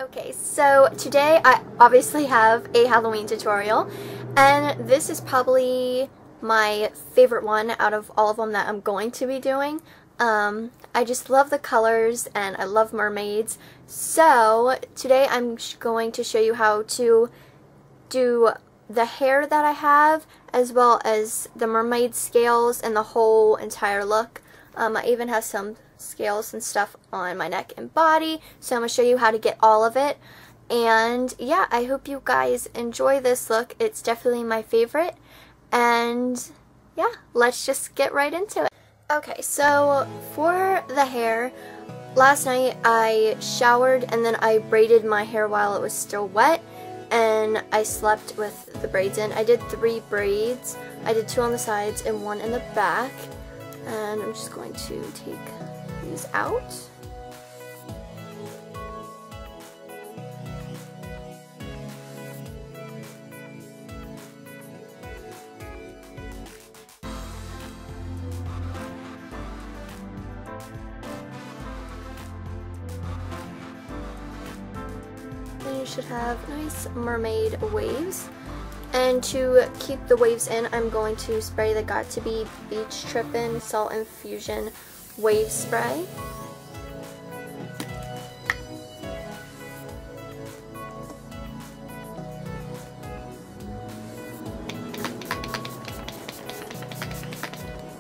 Okay, so today I obviously have a Halloween tutorial, and this is probably my favorite one out of all of them that I'm going to be doing. I just love the colors and I love mermaids. So today I'm going to show you how to do the hair that I have, as well as the mermaid scales and the whole entire look. I even have some scales and stuff on my neck and body, so I'm going to show you how to get all of it. And yeah, I hope you guys enjoy this look. It's definitely my favorite, and yeah, let's just get right into it. Okay, so for the hair, last night I showered and then I braided my hair while it was still wet, and I slept with the braids in. I did 3 braids. I did 2 on the sides and 1 in the back, and I'm just going to take these out. And you should have nice mermaid waves. And to keep the waves in, I'm going to spray the Got2b Beach Trippin' Salt Infusion Wave Spray.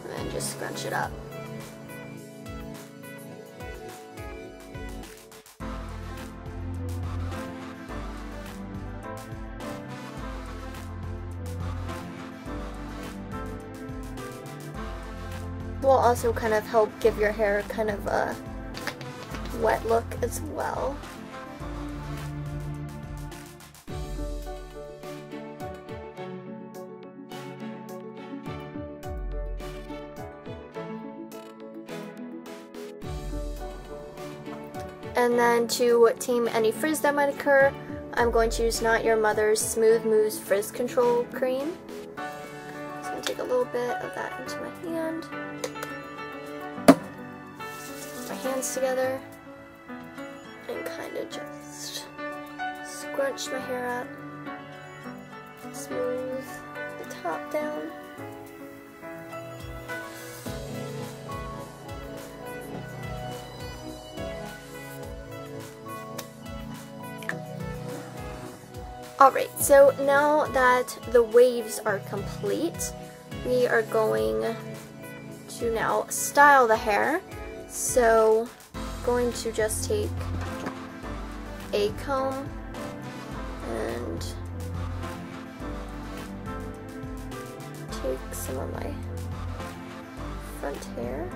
And then just scrunch it up. Will also kind of help give your hair kind of a wet look as well. And then to tame any frizz that might occur, I'm going to use Not Your Mother's Smooth Mousse Frizz Control Cream. So I'm going to take a little bit of that into my hand. My hands together and kind of just scrunch my hair up, smooth the top down. Alright, so now that the waves are complete, we are going to now style the hair. So, going to just take a comb and take some of my front hair.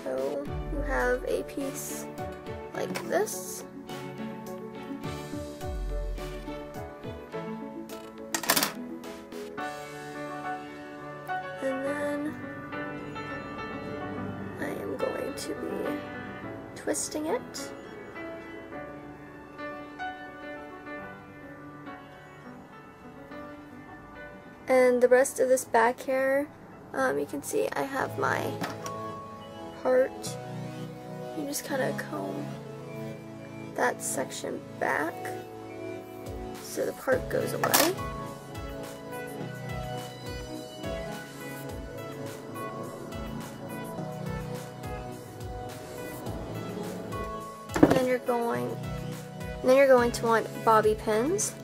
So, you have a piece like this. And then I am going to be twisting it. And the rest of this back hair, you can see I have my part. You just kind of comb that section back so the part goes away. And then you're going to want bobby pins,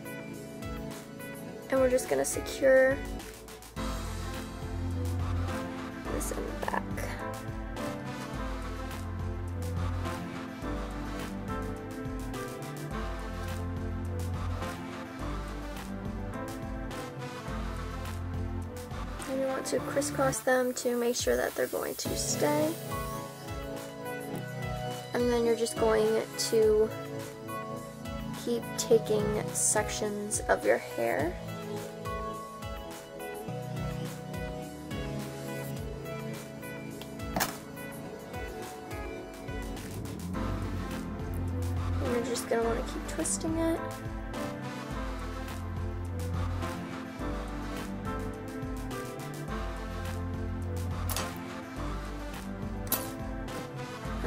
and we're just going to secure this in the back. And you want to crisscross them to make sure that they're going to stay. And then you're just going to keep taking sections of your hair. And you're just going to want to keep twisting it.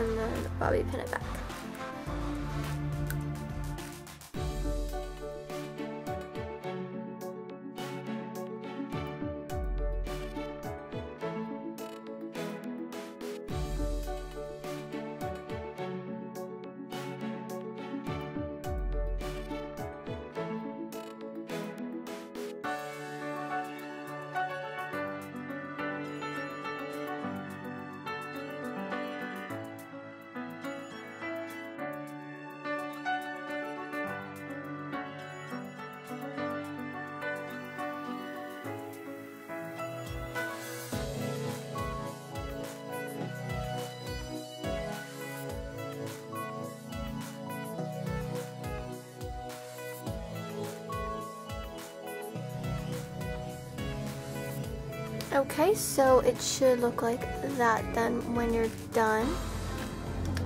and then bobby pin it back. Okay, so it should look like that then when you're done.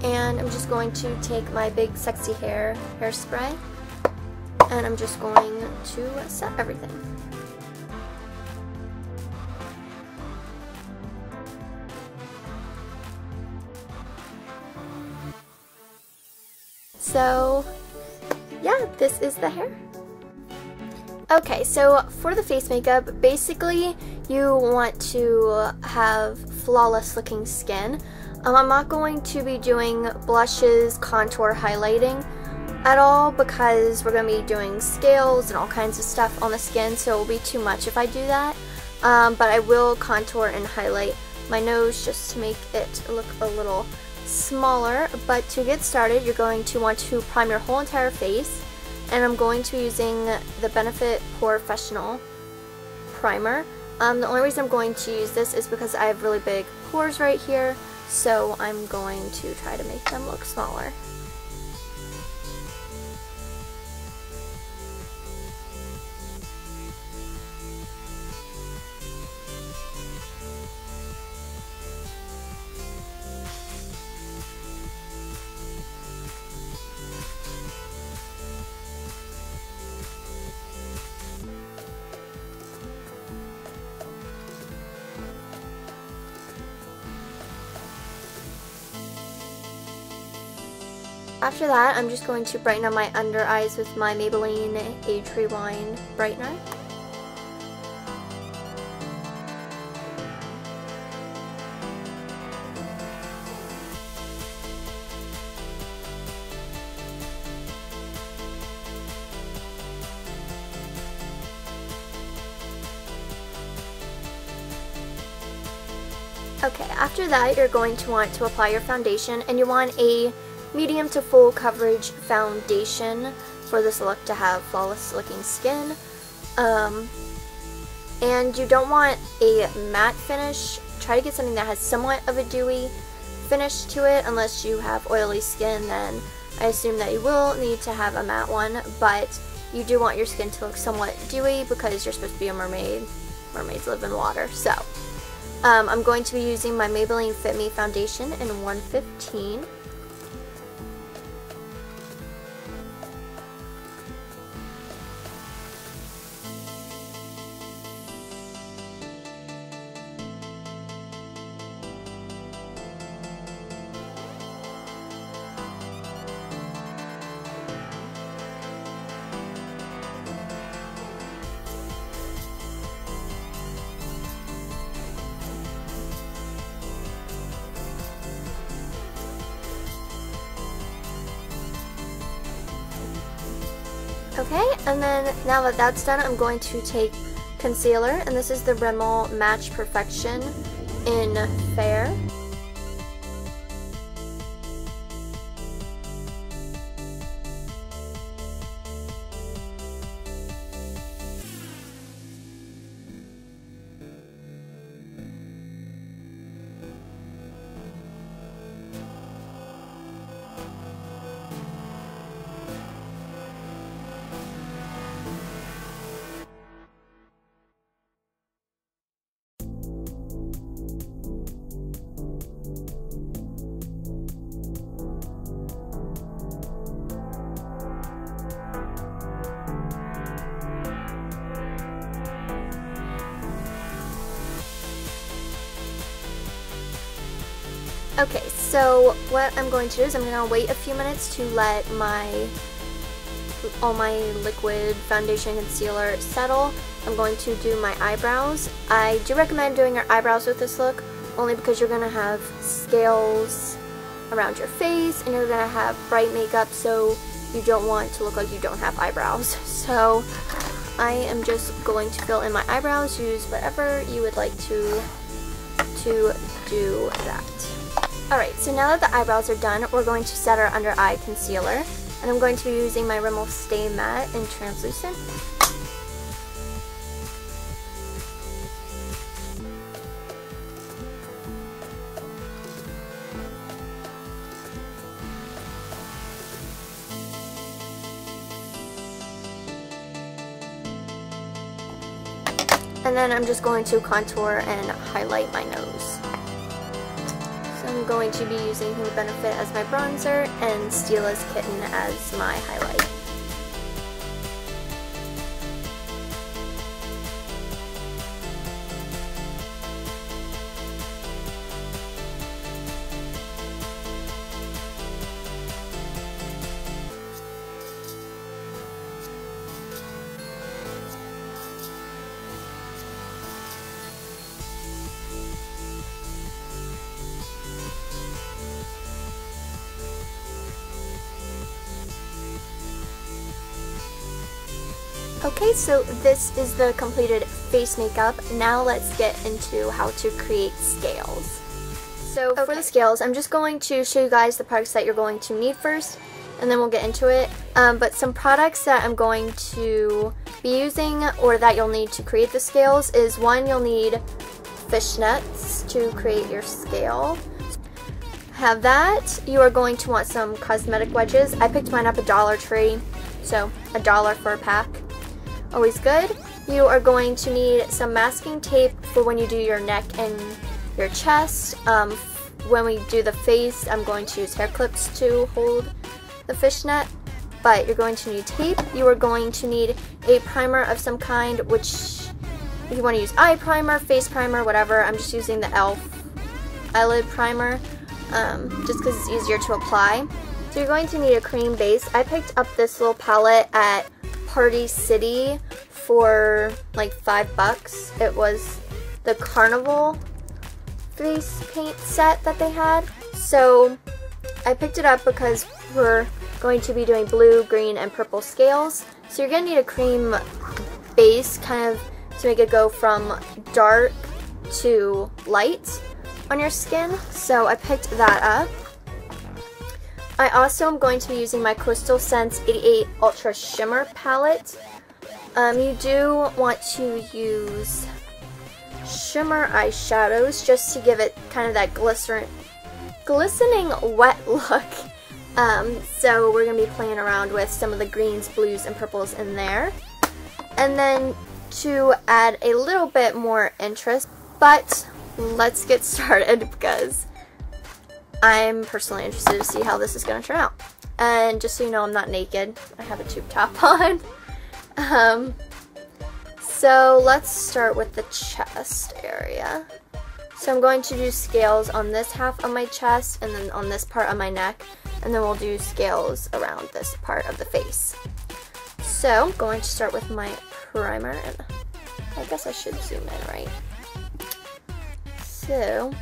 And I'm just going to take my big sexy hairspray, and I'm just going to set everything. So yeah, this is the hair. Okay, so for the face makeup, basically you want to have flawless looking skin. I'm not going to be doing blushes, contour, highlighting at all because we're going to be doing scales and all kinds of stuff on the skin, so it will be too much if I do that. But I will contour and highlight my nose just to make it look a little smaller. But to get started, you're going to want to prime your whole entire face. And I'm going to be using the Benefit Professional Primer. The only reason I'm going to use this is because I have really big pores right here, so I'm going to try to make them look smaller. After that, I'm just going to brighten up my under eyes with my Maybelline Age Rewind Brightener. Okay, after that, you're going to want to apply your foundation, and you want a medium to full coverage foundation for this look to have flawless looking skin. And you don't want a matte finish. Try to get something that has somewhat of a dewy finish to it. Unless you have oily skin, then I assume that you will need to have a matte one, but you do want your skin to look somewhat dewy because you're supposed to be a mermaid. Mermaids live in water. So I'm going to be using my Maybelline Fit Me foundation in 115. Okay, and then now that that's done, I'm going to take concealer, and this is the Rimmel Match Perfection in Fair. Okay, So what I'm going to do is I'm going to wait a few minutes to let all my liquid foundation concealer settle. I'm going to do my eyebrows. I do recommend doing your eyebrows with this look only because you're going to have scales around your face and you're going to have bright makeup, so you don't want to look like you don't have eyebrows. So I am just going to fill in my eyebrows. Use whatever you would like to do that. Alright, so now that the eyebrows are done, we're going to set our under eye concealer. And I'm going to be using my Rimmel Stay Matte in Translucent. And then I'm just going to contour and highlight my nose. So I'm going to be using Who Benefit as my bronzer and Steela's Kitten as my highlight. Okay, so this is the completed face makeup. Now let's get into how to create scales. So for the scales, I'm just going to show you guys the products that you're going to need first, and then we'll get into it. But some products that I'm going to be using or that you'll need to create the scales is, one, you'll need fishnets to create your scale. Have that. You are going to want some cosmetic wedges. I picked mine up at Dollar Tree, so $1 for a pack. Always good. You are going to need some masking tape for when you do your neck and your chest. When we do the face, I'm going to use hair clips to hold the fishnet, but you're going to need tape. You are going to need a primer of some kind, which if you want to use eye primer, face primer, whatever. I'm just using the e.l.f. eyelid primer just because it's easier to apply. So you're going to need a cream base. I picked up this little palette at Party City for like $5. It was the Carnival face paint set that they had. So I picked it up because we're going to be doing blue, green, and purple scales. So you're going to need a cream base kind of to make it go from dark to light on your skin. So I picked that up. I also am going to be using my Coastal Scents 88 Ultra Shimmer palette. You do want to use shimmer eyeshadows just to give it kind of that glistening wet look. So we're going to be playing around with some of the greens, blues, and purples in there. And then to add a little bit more interest, but let's get started because I'm personally interested to see how this is going to turn out. And just so you know, I'm not naked. I have a tube top on. So let's start with the chest area. So I'm going to do scales on this half of my chest and then on this part of my neck. And then we'll do scales around this part of the face. So I'm going to start with my primer. And I guess I should zoom in, right? So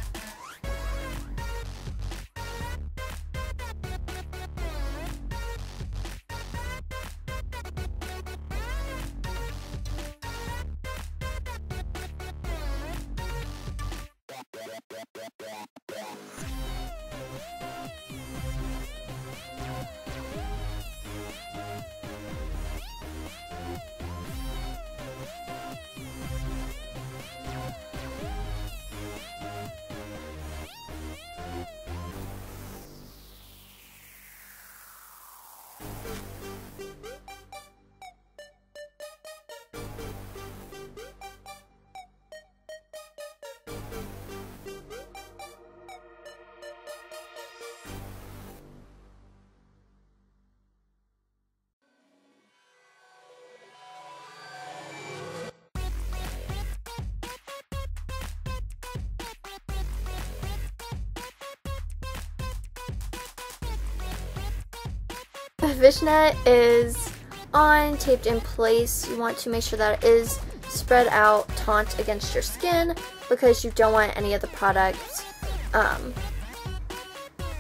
fishnet is on, taped in place, you want to make sure that it is spread out taut against your skin because you don't want any of the product,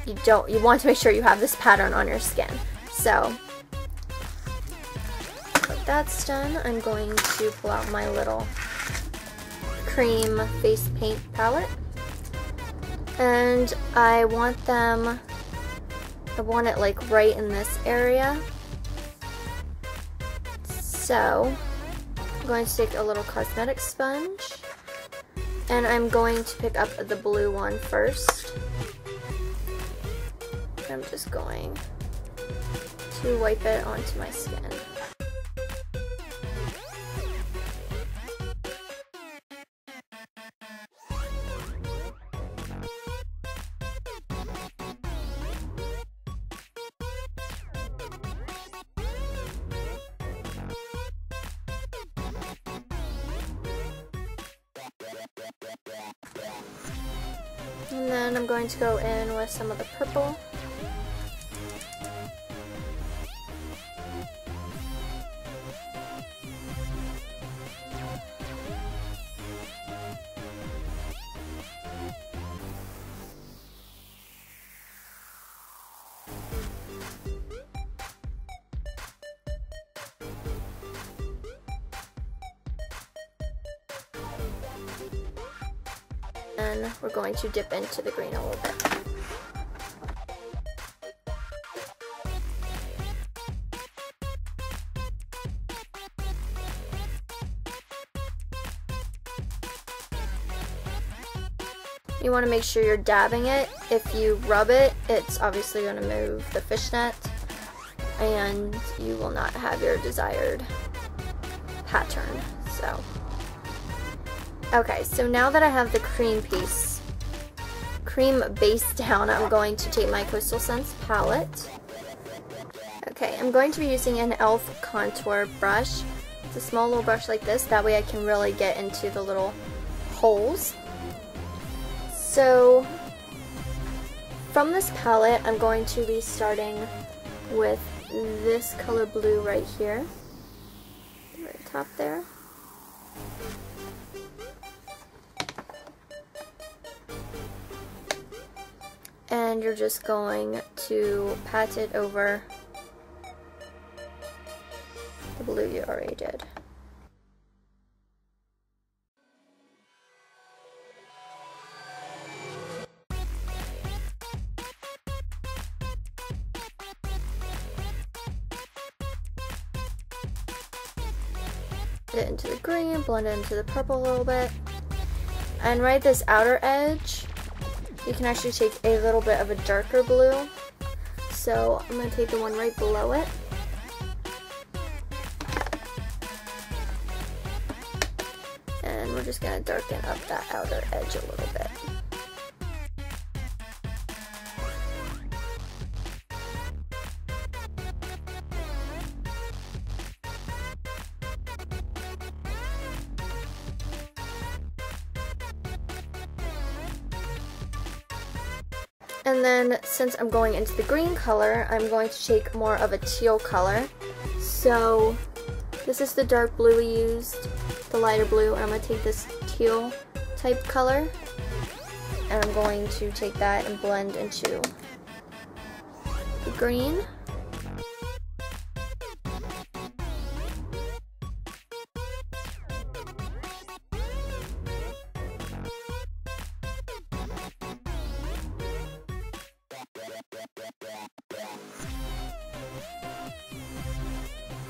you want to make sure you have this pattern on your skin. So, when that's done, I'm going to pull out my little cream face paint palette, and I want it like right in this area. So I'm going to take a little cosmetic sponge, and I'm going to pick up the blue one first. I'm just going to wipe it onto my skin. And then I'm going to go in with some of the purple. And we're going to dip into the green a little bit. You want to make sure you're dabbing it. If you rub it, it's obviously going to move the fishnet and you will not have your desired pattern. So, okay, so now that I have the cream base down, I'm going to take my Coastal Scents palette. Okay, I'm going to be using an e.l.f. contour brush. It's a small little brush like this, that way I can really get into the little holes. So, from this palette, I'm going to be starting with this color blue right here, right top there. And you're just going to pat it over the blue you already did. It into the green, blend it into the purple a little bit, and right at this outer edge, you can actually take a little bit of a darker blue. So I'm going to take the one right below it. And we're just going to darken up that outer edge a little bit. And then, since I'm going into the green color, I'm going to take more of a teal color. So, this is the dark blue we used, the lighter blue, and I'm going to take this teal type color, and I'm going to take that and blend into the green.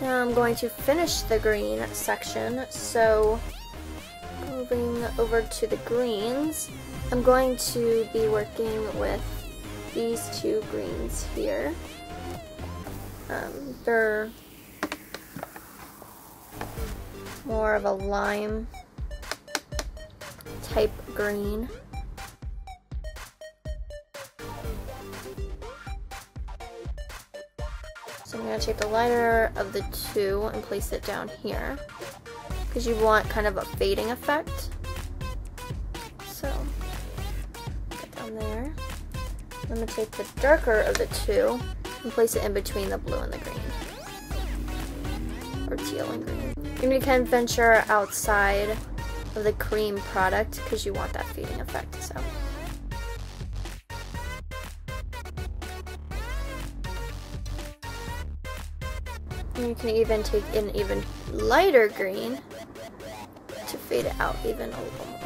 Now I'm going to finish the green section, so moving over to the greens, I'm going to be working with these two greens here. They're more of a lime type green. So I'm going to take the lighter of the two and place it down here, because you want kind of a fading effect. So, put it down there. I'm going to take the darker of the two and place it in between the blue and the green. Or teal and green. And you can venture outside of the cream product because you want that fading effect, so. And you can even take an even lighter green to fade it out even a little more.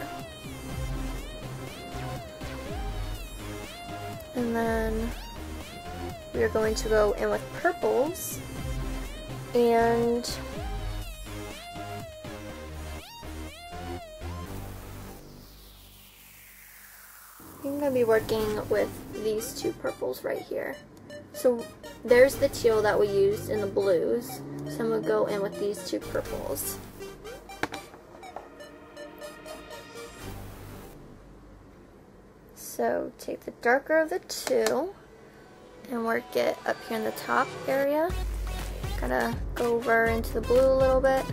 And then we are going to go in with purples, and I'm going to be working with these two purples right here. So there's the teal that we used in the blues, so I'm going to go in with these two purples. So take the darker of the two and work it up here in the top area. Gotta go over into the blue a little bit,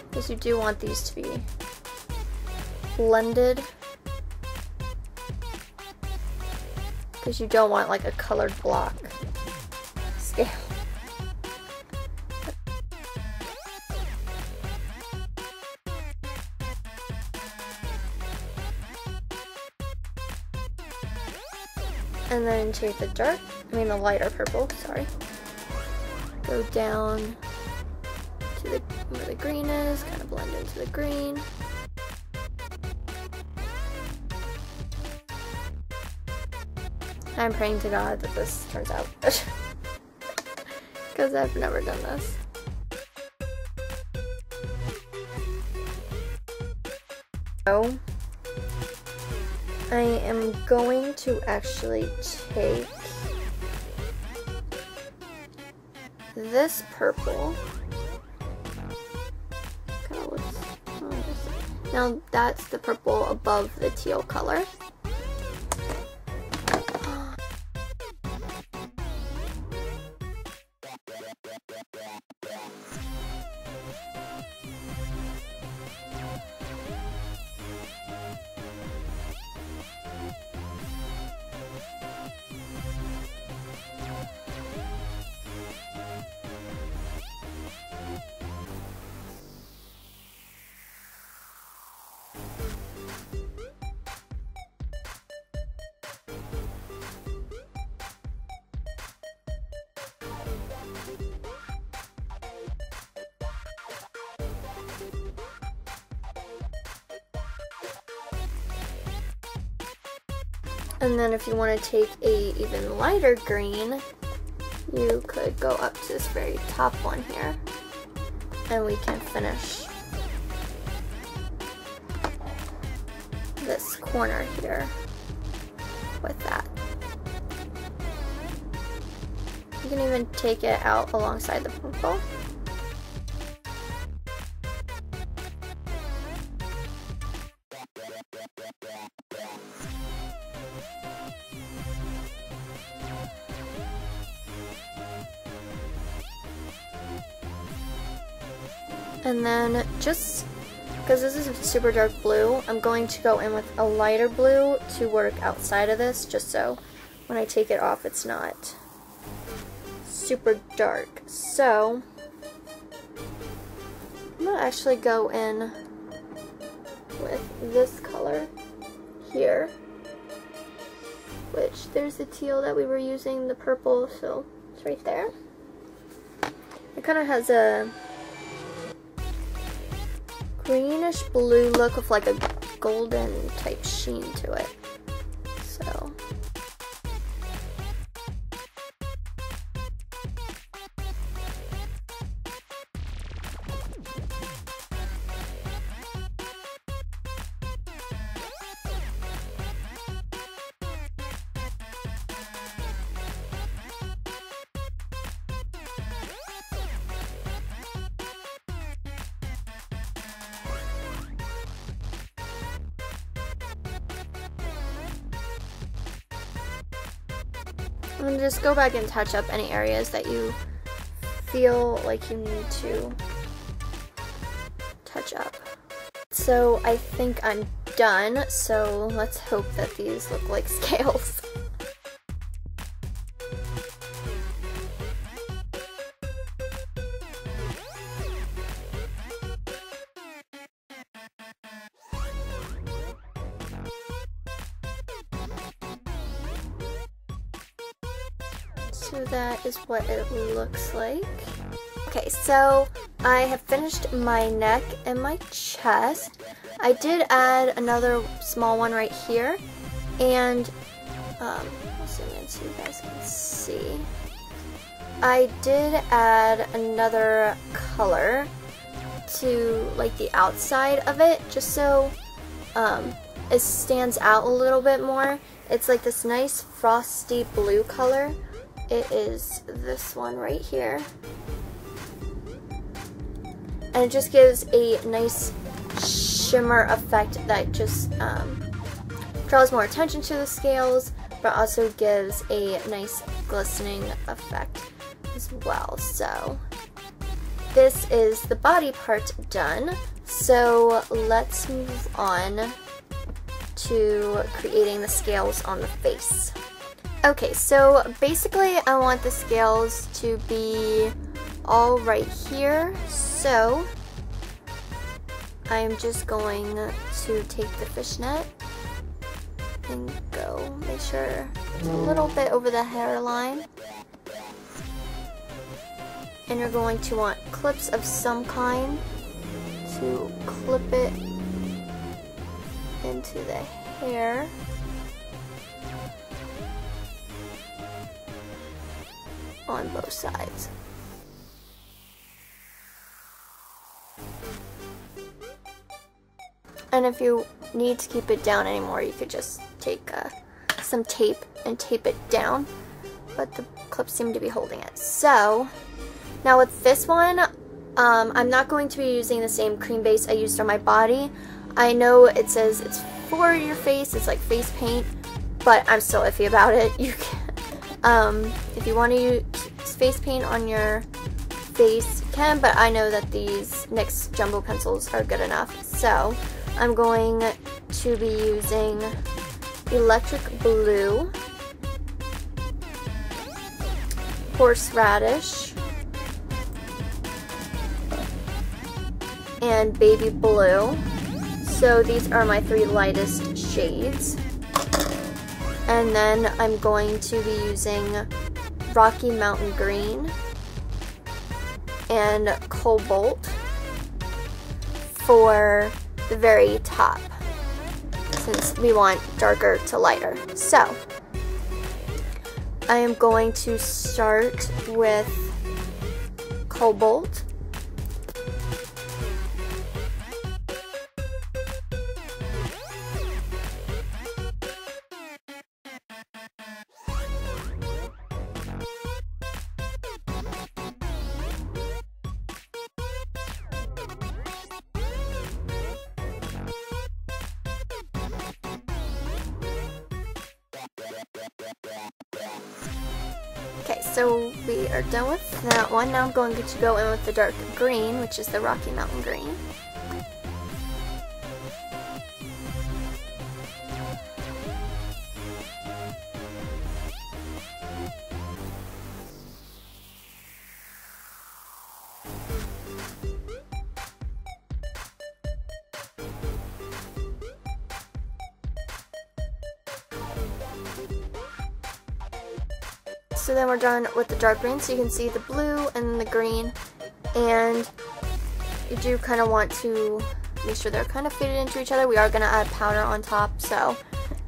because you do want these to be blended, because you don't want like a colored block scale. And then take the the lighter purple, sorry. Go down to where the green is, kind of blend into the green. I'm praying to God that this turns out good, because I've never done this. So, I am going to actually take this purple. Now that's the purple above the teal color. And then if you want to take a even lighter green, you could go up to this very top one here, and we can finish this corner here with that. You can even take it out alongside the purple. And then, just because this is a super dark blue, I'm going to go in with a lighter blue to work outside of this, just so when I take it off it's not super dark. So, I'm going to actually go in with this color here, which there's the teal that we were using, the purple, so it's right there. It kind of has a greenish blue look with like a golden type sheen to it. So and just go back and touch up any areas that you feel like you need to touch up. So I think I'm done, so let's hope that these look like scales. So that is what it looks like. Okay, so I have finished my neck and my chest. I did add another small one right here, and I'll zoom in so you guys can see. I did add another color to like the outside of it, just so it stands out a little bit more. It's like this nice frosty blue color. It is this one right here. And it just gives a nice shimmer effect that just draws more attention to the scales, but also gives a nice glistening effect as well. So this is the body part done. So let's move on to creating the scales on the face. Okay, so basically I want the scales to be all right here. So I'm just going to take the fishnet and go make sure it's a little bit over the hairline. And you're going to want clips of some kind to clip it into the hair. On both sides. And if you need to keep it down anymore, you could just take some tape and tape it down, but the clips seem to be holding it. So now with this one, I'm not going to be using the same cream base I used on my body. I know it says it's for your face, it's like face paint, but I'm still iffy about it. You can, if you want to use face paint on your face, you can, but I know that these NYX jumbo pencils are good enough. So I'm going to be using electric blue, horseradish, and baby blue. So these are my three lightest shades. And then I'm going to be using Rocky Mountain Green and Cobalt for the very top, since we want darker to lighter. So I am going to start with Cobalt. Okay, so we are done with that one. Now I'm going to go in with the dark green, which is the Rocky Mountain Green. So then we're done with the dark green, so you can see the blue and the green, and you do kind of want to make sure they're kind of faded into each other. We are going to add powder on top, so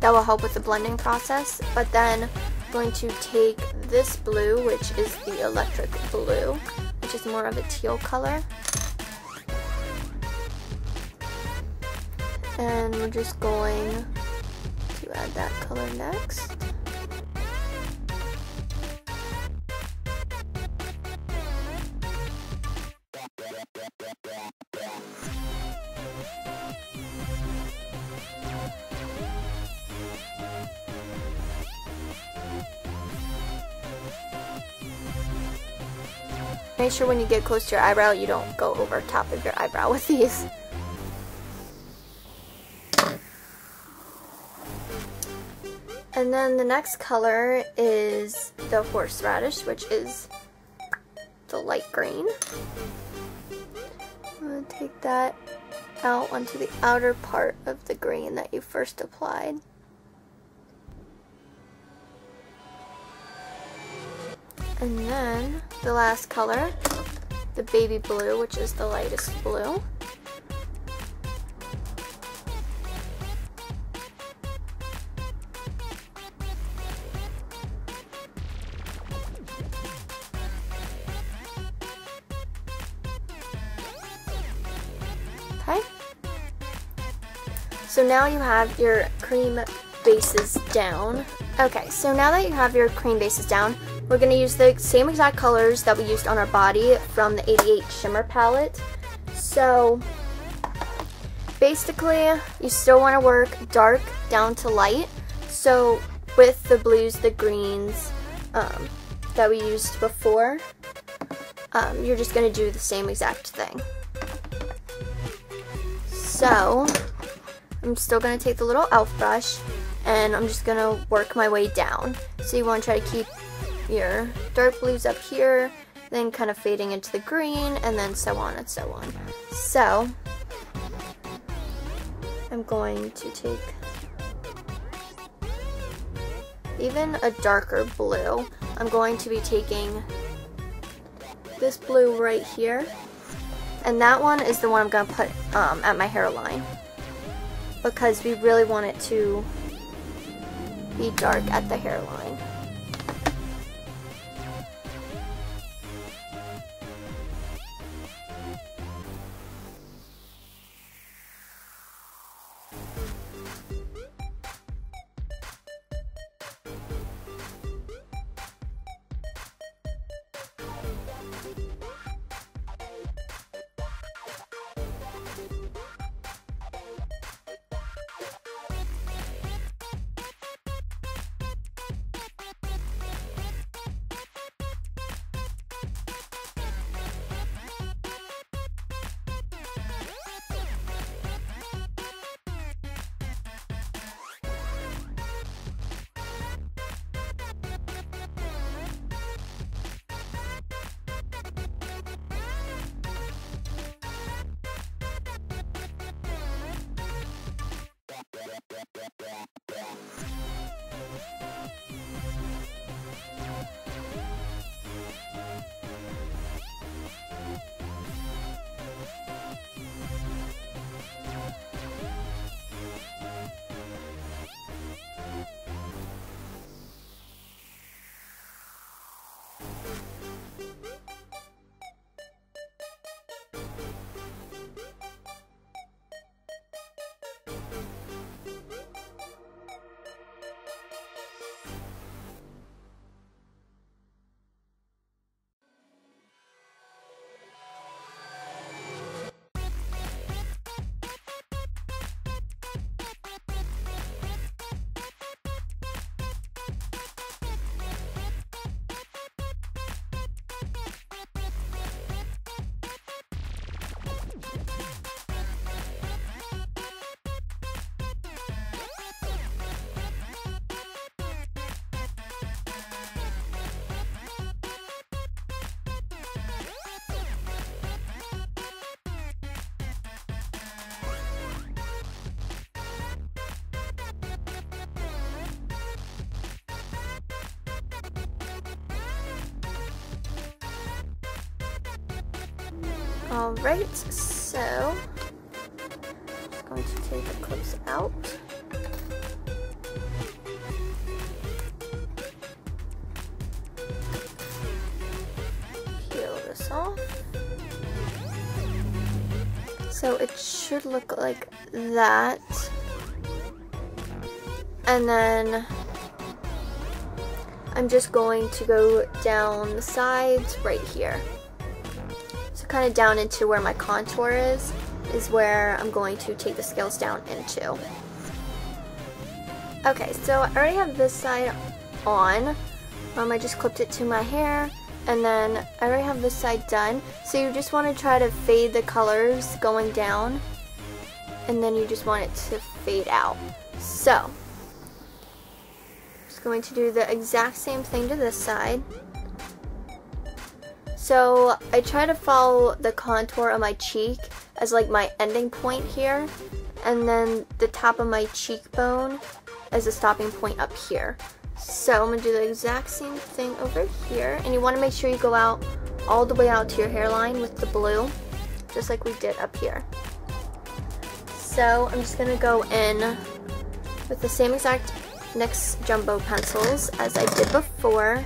that will help with the blending process. But then I'm going to take this blue, which is the electric blue, which is more of a teal color, and we're just going to add that color next. Make sure when you get close to your eyebrow, you don't go over top of your eyebrow with these. And then the next color is the horseradish, which is the light green. I'm going to take that out onto the outer part of the green that you first applied. And then the last color, the baby blue, which is the lightest blue. Okay. So now you have your cream bases down. Okay, so now that you have your cream bases down, we're going to use the same exact colors that we used on our body from the 88 Shimmer palette. So basically, you still want to work dark down to light. So with the blues, the greens that we used before, you're just going to do the same exact thing. So I'm still going to take the little elf brush and I'm just going to work my way down. So you want to try to keep your dark blues up here, then kind of fading into the green, and then so on and so on. So I'm going to take even a darker blue. I'm going to be taking this blue right here, and that one is the one I'm going to put at my hairline, because we really want it to be dark at the hairline. Alright, so I'm going to take the clips out. Peel this off. So it should look like that. And then I'm just going to go down the sides right here. Kind of down into where my contour is where I'm going to take the scales down into. Okay, so I already have this side on. I just clipped it to my hair, and then I already have this side done. So you just want to try to fade the colors going down, and then you just want it to fade out. So I'm just going to do the exact same thing to this side. So I try to follow the contour of my cheek as like my ending point here, and then the top of my cheekbone as a stopping point up here. So I'm going to do the exact same thing over here. And you want to make sure you go out all the way out to your hairline with the blue, just like we did up here. So I'm just going to go in with the same exact NYX jumbo pencils as I did before.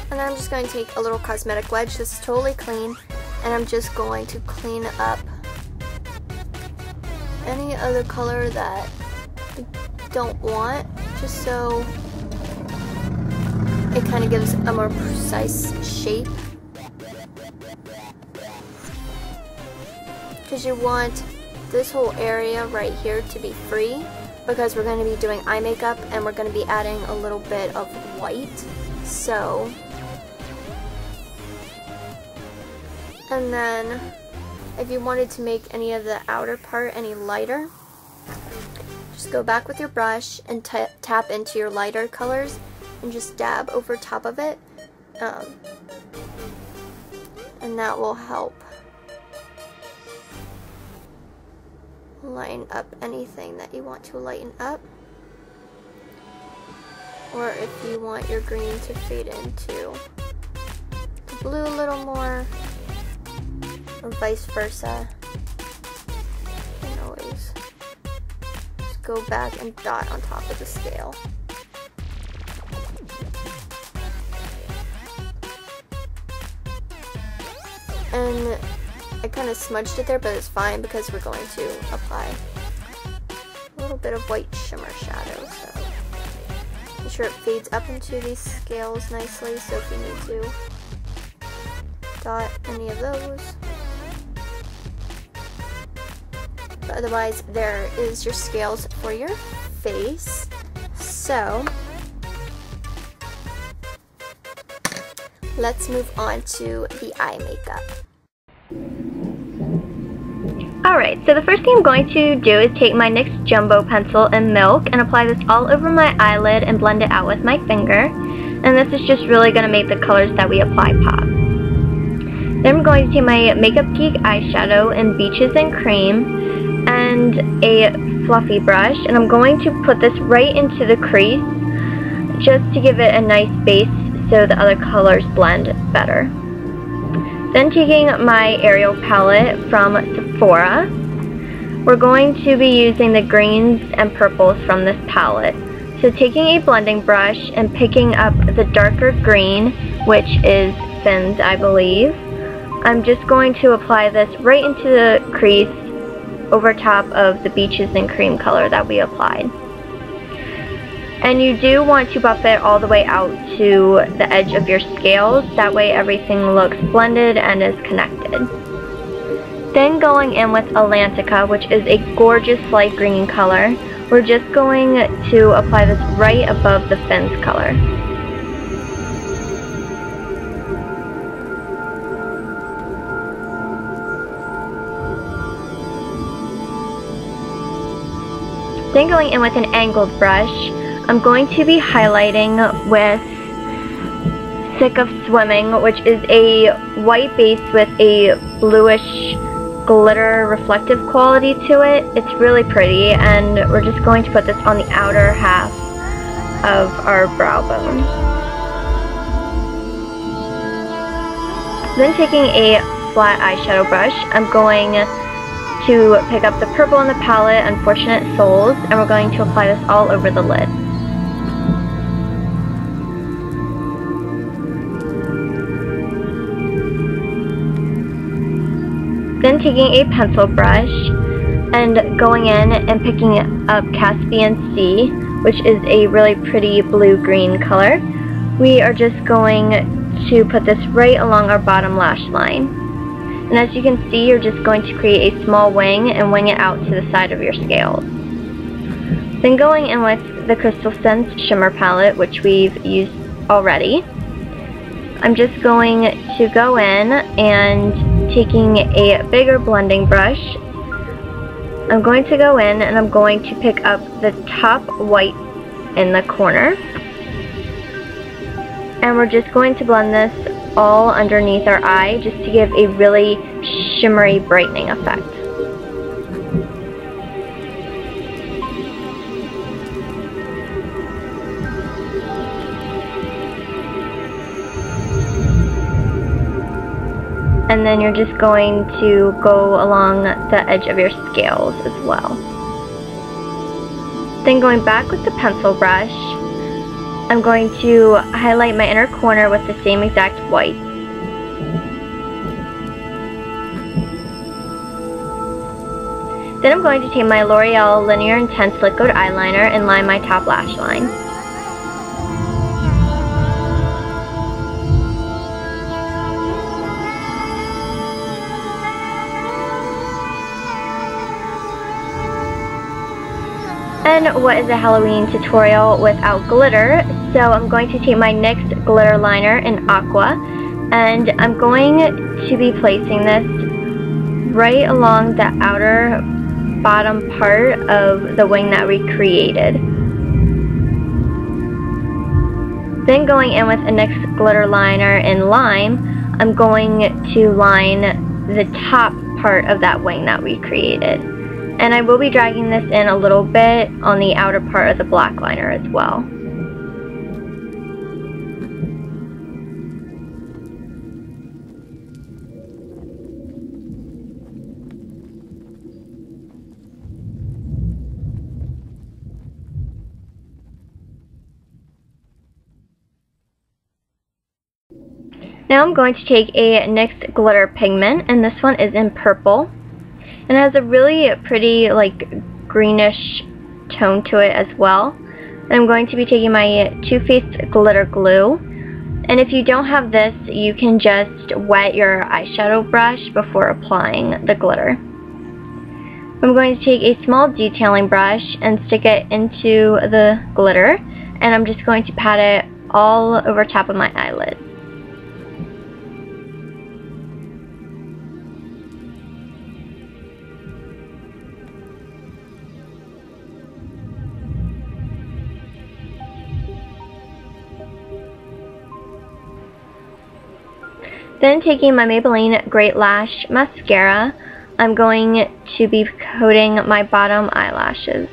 And I'm just going to take a little cosmetic wedge. This is totally clean, and I'm just going to clean up any other color that I don't want, just so it kind of gives a more precise shape. Because you want this whole area right here to be free, because we're going to be doing eye makeup and we're going to be adding a little bit of white. So, and then if you wanted to make any of the outer part any lighter, just go back with your brush and tap into your lighter colors and just dab over top of it, and that will help lighten up anything that you want to lighten up. Or if you want your green to fade into the blue a little more, or vice versa, you can always just go back and dot on top of the scale. And I kind of smudged it there, but it's fine because we're going to apply a little bit of white shimmer shadow. So make sure it fades up into these scales nicely, so if you need to dot any of those. But otherwise, there is your scales for your face. So let's move on to the eye makeup. Alright, so the first thing I'm going to do is take my NYX Jumbo pencil in Milk and apply this all over my eyelid and blend it out with my finger. And this is just really going to make the colors that we apply pop. Then I'm going to take my Makeup Geek eyeshadow in Beaches and Cream and a fluffy brush, and I'm going to put this right into the crease just to give it a nice base so the other colors blend better. Then taking my Ariel palette from Sephora, we're going to be using the greens and purples from this palette. So taking a blending brush and picking up the darker green, which is Finn's, I believe, I'm just going to apply this right into the crease over top of the Beaches and Cream color that we applied. And you do want to buff it all the way out to the edge of your scales, that way everything looks blended and is connected. Then going in with Atlantica, which is a gorgeous light green color, we're just going to apply this right above the Finn's color. Then going in with an angled brush, I'm going to be highlighting with Sick of Swimming, which is a white base with a bluish glitter reflective quality to it. It's really pretty, and we're just going to put this on the outer half of our brow bone. Then taking a flat eyeshadow brush, I'm going to pick up the purple in the palette, Unfortunate Souls, and we're going to apply this all over the lid. Then taking a pencil brush and going in and picking up Caspian Sea, which is a really pretty blue-green color, we are just going to put this right along our bottom lash line. And as you can see, you're just going to create a small wing and wing it out to the side of your scales. Then going in with the Crystal Sense Shimmer Palette, which we've used already, I'm just going to go in and taking a bigger blending brush, I'm going to go in and I'm going to pick up the top white in the corner. And we're just going to blend this all underneath our eye just to give a really shimmery brightening effect. And then you're just going to go along the edge of your scales as well. Then going back with the pencil brush, I'm going to highlight my inner corner with the same exact white. Then I'm going to take my L'Oreal Linear Intense Liquid Eyeliner and line my top lash line. And what is a Halloween tutorial without glitter? So I'm going to take my NYX glitter liner in Aqua, and I'm going to be placing this right along the outer bottom part of the wing that we created. Then going in with a NYX glitter liner in Lime, I'm going to line the top part of that wing that we created. And I will be dragging this in a little bit on the outer part of the black liner as well. Now I'm going to take a NYX glitter pigment, and this one is in purple. And it has a really pretty, like, greenish tone to it as well. And I'm going to be taking my Too Faced glitter glue. And if you don't have this, you can just wet your eyeshadow brush before applying the glitter. I'm going to take a small detailing brush and stick it into the glitter, and I'm just going to pat it all over top of my eyelid. Then taking my Maybelline Great Lash Mascara, I'm going to be coating my bottom eyelashes.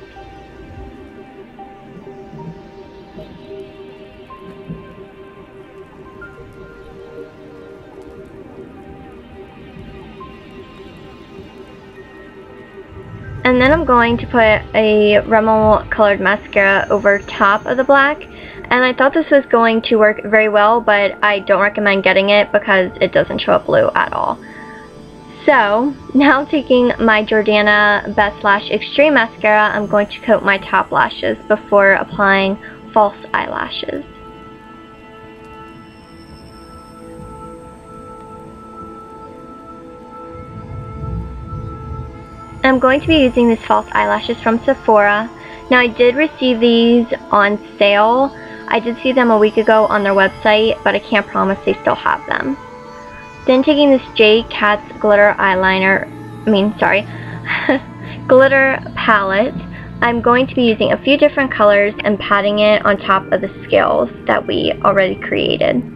And then I'm going to put a Rimmel colored mascara over top of the black. And I thought this was going to work very well, but I don't recommend getting it because it doesn't show up blue at all. So, now taking my Jordana Best Lash Extreme Mascara, I'm going to coat my top lashes before applying false eyelashes. I'm going to be using these false eyelashes from Sephora. Now, I did receive these on sale. I did see them a week ago on their website, but I can't promise they still have them. Then taking this J. Cat's glitter glitter palette, I'm going to be using a few different colors and patting it on top of the scales that we already created.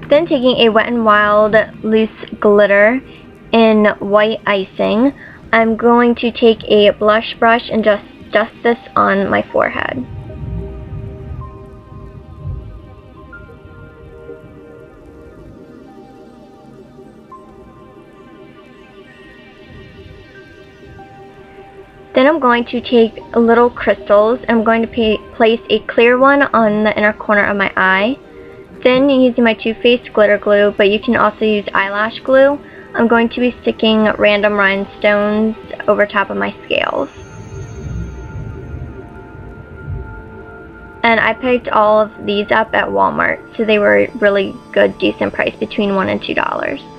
Then taking a Wet n Wild loose glitter in white icing, I'm going to take a blush brush and just dust this on my forehead. Then I'm going to take little crystals and I'm going to place a clear one on the inner corner of my eye. Then, using my Too Faced glitter glue, but you can also use eyelash glue, I'm going to be sticking random rhinestones over top of my scales. And I picked all of these up at Walmart, so they were really good, decent price, between $1 and $2.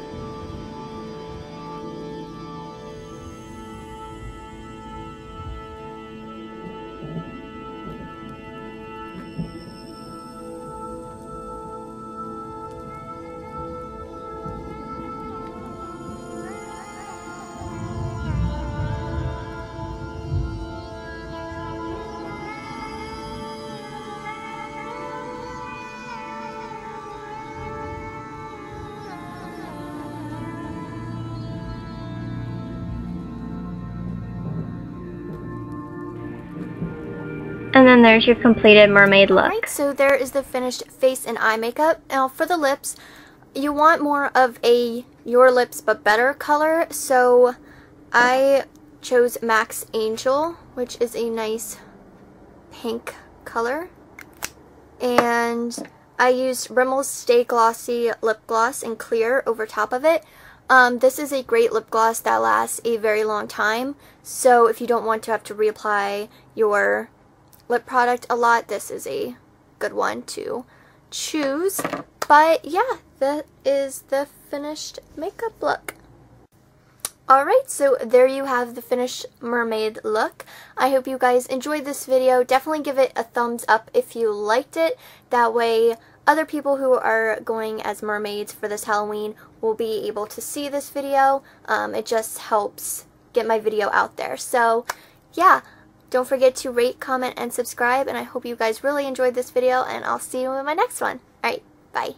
And then there's your completed mermaid look. Alright, so there is the finished face and eye makeup. Now for the lips, you want more of a Your Lips But Better color, so I chose Max Angel, which is a nice pink color. And I used Rimmel's Stay Glossy lip gloss in clear over top of it. This is a great lip gloss that lasts a very long time, so if you don't want to have to reapply your lip product a lot, this is a good one to choose. But yeah, that is the finished makeup look. Alright, so there you have the finished mermaid look. I hope you guys enjoyed this video. Definitely give it a thumbs up if you liked it. That way other people who are going as mermaids for this Halloween will be able to see this video. It just helps get my video out there. So yeah, don't forget to rate, comment, and subscribe, and I hope you guys really enjoyed this video, and I'll see you in my next one. Alright, bye.